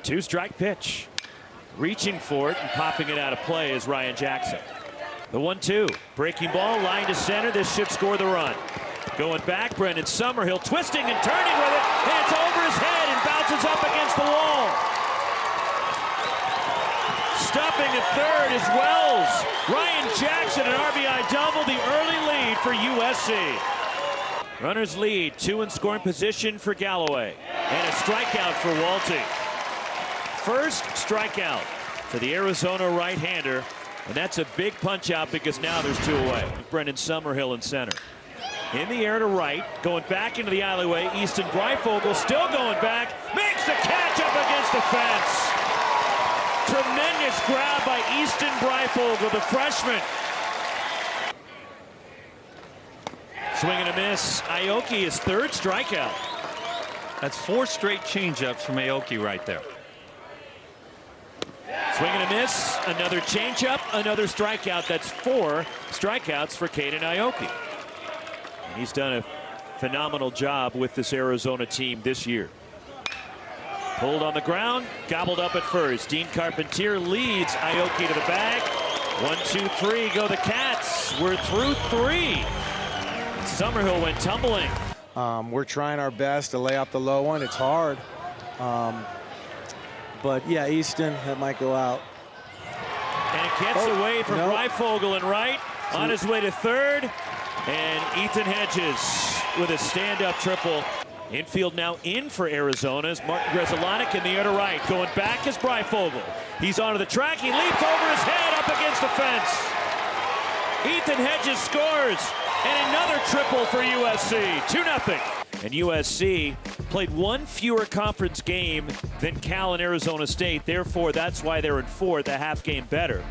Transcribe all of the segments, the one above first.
Two-strike pitch. Reaching for it and popping it out of play is Ryan Jackson. The 1-2. Breaking ball, line to center. This should score the run. Going back, Brendan Summerhill twisting and turning with it. And it's over his head and bounces up against the wall. Stopping at third is Wells. Ryan Jackson, an RBI double, the early lead for USC. Runners lead, 2 in scoring position for Galloway. And a strikeout for Walty. First strikeout for the Arizona right-hander. And that's a big punch out because now there's 2 away. Brendan Summerhill in center. In the air to right, going back into the alleyway. Easton Breifogel still going back. Makes the catch up against the fence. Tremendous grab by Easton Breifogel, the freshman. Swing and a miss. Aoki, his 3rd strikeout. That's 4 straight changeups from Aoki right there. Swing and a miss. Another changeup, another strikeout. That's 4 strikeouts for Caden Aoki. And he's done a phenomenal job with this Arizona team this year. Pulled on the ground, gobbled up at first. Dean Carpentier leads Aoki to the bag. 1, 2, 3, go the Cats. We're through 3. Summerhill went tumbling. We're trying our best to lay off the low one. It's hard. But yeah, Easton, that might go out. And gets away from Breifogel and right. On his way to third. And Ethan Hedges with a stand-up triple. Infield now in for Arizona is Martin Grzelanic in the air to right. Going back is Breifogel. He's onto the track. He leaps over his head up against the fence. Ethan Hedges scores. And another triple for USC. 2-0. And USC played 1 fewer conference game than Cal and Arizona State. Therefore, that's why they're in 4th, a half game better.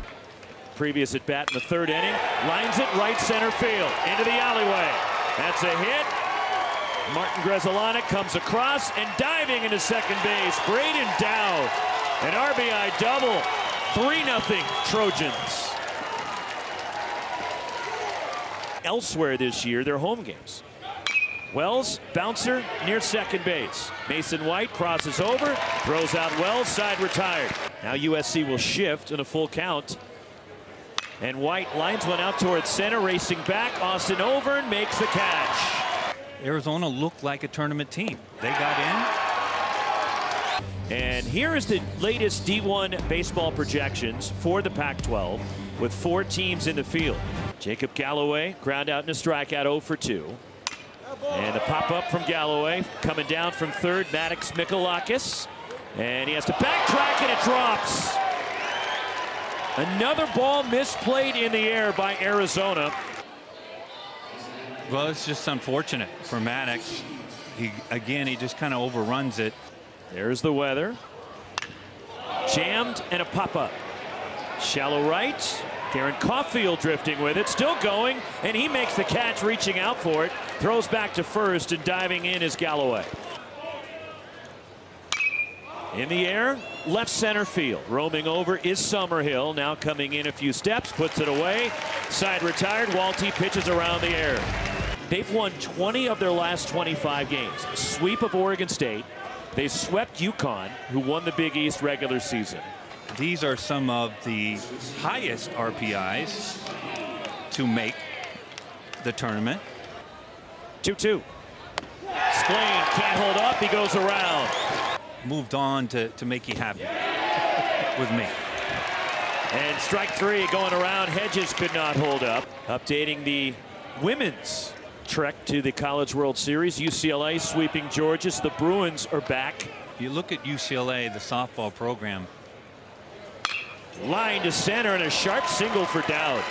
Previous at bat in the 3rd inning. Lines it right center field. Into the alleyway. That's a hit. Martin Grzelanic comes across and diving into second base. Braden Dow, an RBI double. 3-0 Trojans. Elsewhere this year, their home games. Wells, bouncer near second base. Mason White crosses over, throws out Wells, side retired. Now USC will shift in a full count. And White lines one out towards center, racing back. Austin Overn makes the catch. Arizona looked like a tournament team. They got in. And here is the latest D1 baseball projections for the Pac-12 with 4 teams in the field. Jacob Galloway, ground out and a strikeout, 0 for 2. And the pop-up from Galloway, coming down from third, Maddox Mikalakis. And he has to backtrack, and it drops. Another ball misplayed in the air by Arizona. Well, it's just unfortunate for Maddox. He just kind of overruns it. There's the weather. Jammed and a pop-up. Shallow right. Garen Caulfield drifting with it, still going, and he makes the catch, reaching out for it. Throws back to first, and diving in is Galloway. In the air, left center field. Roaming over is Summerhill. Now coming in a few steps, puts it away. Side retired. Walty pitches around the air. They've won 20 of their last 25 games. Sweep of Oregon State. They swept UConn, who won the Big East regular season. These are some of the highest RPIs to make the tournament. 2-2. Splain can't hold up. He goes around. Moved on to make you happy with me. And strike 3 going around. Hedges could not hold up. Updating the women's trek to the College World Series. UCLA sweeping Georgia. So the Bruins are back. You look at UCLA, the softball program. Line to center and a sharp single for Dowd.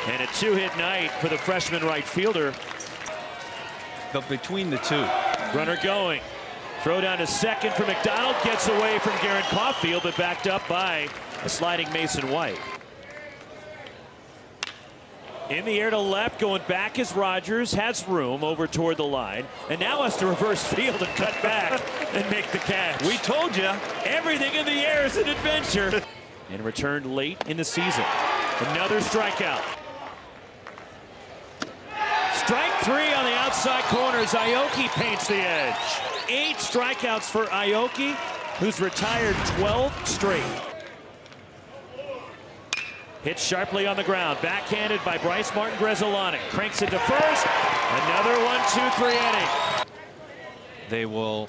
And a 2-hit night for the freshman right fielder. But between the two. Runner going. Throw down to second for McDonald. Gets away from Garen Caulfield, but backed up by a sliding Mason White. In the air to left, going back is Rogers. Has room over toward the line. And now has to reverse field and cut back and make the catch. We told you. Everything in the air is an adventure. And returned late in the season. Another strikeout. Strike 3 on the outside corner as Aoki paints the edge. 8 strikeouts for Aoki. who's retired 12 straight. Hit sharply on the ground, backhanded by Bryce Martin Grezolonic. Cranks it to first. Another 1-2-3 inning. They will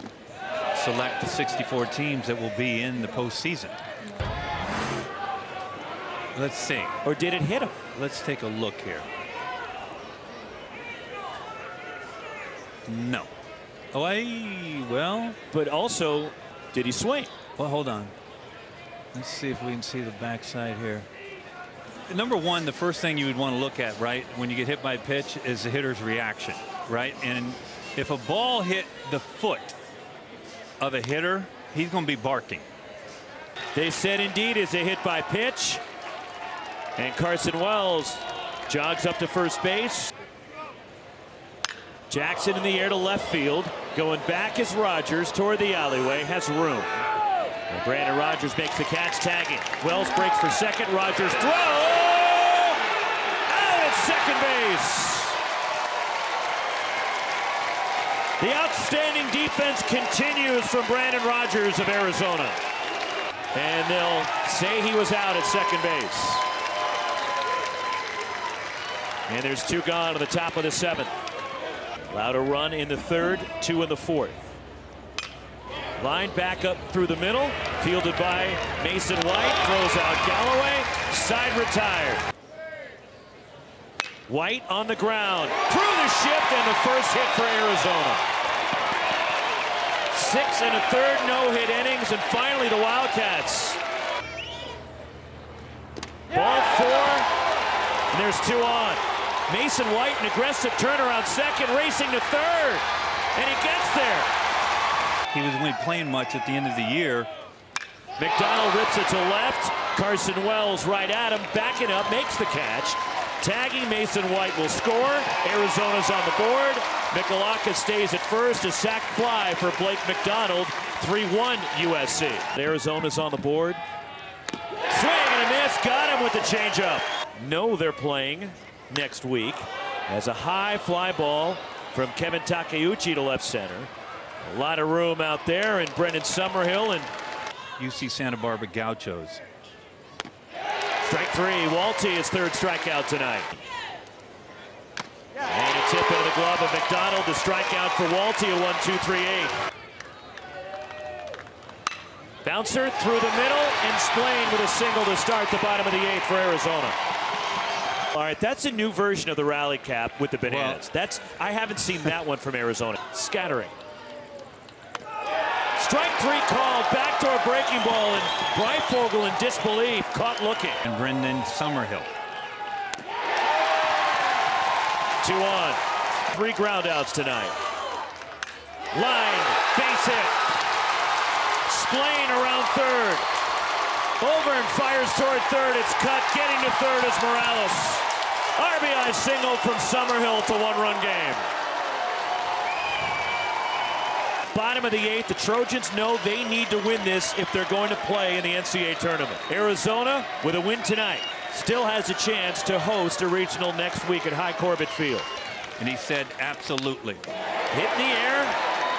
select the 64 teams that will be in the postseason. Let's see. Or did it hit him? Let's take a look here. No. Oh, well. But also, did he swing? Well, hold on. Let's see if we can see the backside here. Number one, the first thing you would want to look at, right, when you get hit by a pitch is the hitter's reaction, right? And if a ball hit the foot of a hitter, he's going to be barking. They said indeed is a hit by pitch. And Carson Wells jogs up to first base. Jackson in the air to left field. Going back is Rogers toward the alleyway. Has room. And Brandon Rogers makes the catch, tagging. Wells breaks for second. Rogers throw. Out at second base. The outstanding defense continues from Brandon Rogers of Arizona. And they'll say he was out at second base. And there's two gone to the top of the seventh. Allowed a run in the third, two in the fourth. Line back up through the middle, fielded by Mason White, throws out Galloway, side retired. White on the ground, through the shift, and the first hit for Arizona. 6 1/3 no-hit innings, and finally the Wildcats. Ball 4, and there's 2 on. Mason White, an aggressive turnaround second, racing to third, and he gets there. He was only playing much at the end of the year. McDonald rips it to left. Carson Wells right at him, backing up, makes the catch. Tagging Mason White will score. Arizona's on the board. Michalaka stays at first. A sac fly for Blake McDonald. 3-1 USC. Arizona's on the board. Swing and a miss. Got him with the changeup. No, they're playing next week as a high fly ball from Kevin Takeuchi to left center. A lot of room out there, and Brendan Summerhill and UC Santa Barbara Gauchos. Strike 3. Walty, his third strikeout tonight. And a tip into the glove of McDonald. The strikeout for Walty, a 1-2-3-8. Bouncer through the middle, and Splain with a single to start the bottom of the 8th for Arizona. All right, that's a new version of the rally cap with the bananas. I haven't seen that one from Arizona. Scattering. Strike 3 called, backdoor breaking ball, and Breifogel in disbelief, caught looking. And Brendan Summerhill. 2 on. 3 groundouts tonight. Line, base hit. Splain around third. Over and fires toward third. It's cut. Getting to third is Morales. RBI single from Summerhill to 1-run game. Bottom of the 8th, the Trojans know they need to win this if they're going to play in the NCAA tournament. Arizona, with a win tonight, still has a chance to host a regional next week at High Corbett Field. And he said absolutely. Hit in the air,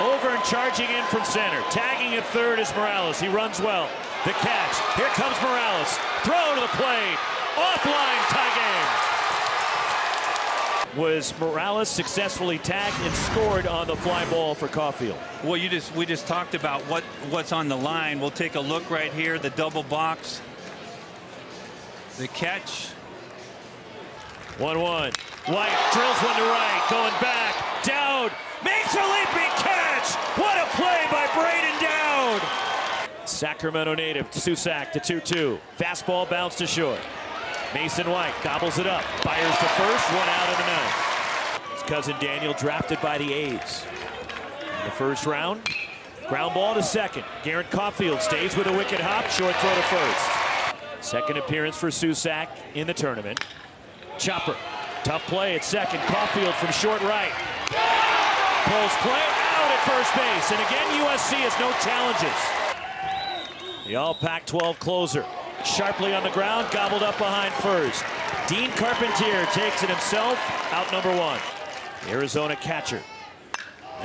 over and charging in from center. Tagging at third is Morales. He runs well. The catch. Here comes Morales. Throw to the plate. Offline, tie game. Was Morales successfully tagged and scored on the fly ball for Caulfield? Well, we just talked about what's on the line. We'll take a look right here. The double box. The catch. 1-1. White drills one to right. Going back. Dowd makes a leaping catch. What a play by Braden Dowd. Sacramento native Susak to 2-2. Fastball bounced to short. Mason White gobbles it up. Fires to first. 1 out of the 9th. His cousin Daniel drafted by the A's. In the first round. Ground ball to second. Garrett Caulfield stays with a wicket hop. Short throw to first. Second appearance for Susak in the tournament. Chopper. Tough play at second. Caulfield from short right. Pulls play out at first base. And again, USC has no challenges. The all Pac-12 closer. Sharply on the ground, gobbled up behind first. Dean Carpentier takes it himself, out number 1. Arizona catcher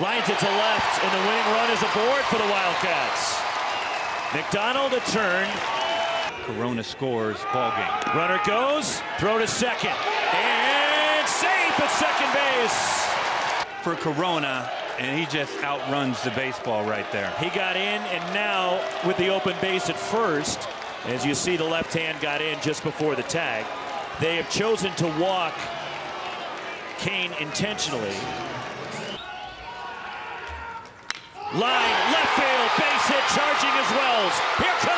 lines it to left, and the winning run is aboard for the Wildcats. McDonald a turn. Corona scores, ball game. Runner goes, throw to second, and safe at second base. For Corona, and he just outruns the baseball right there. He got in, and now with the open base at first, as you see the left hand got in just before the tag, they have chosen to walk Kane intentionally. Line, left field, base hit, charging as Wells. Here comes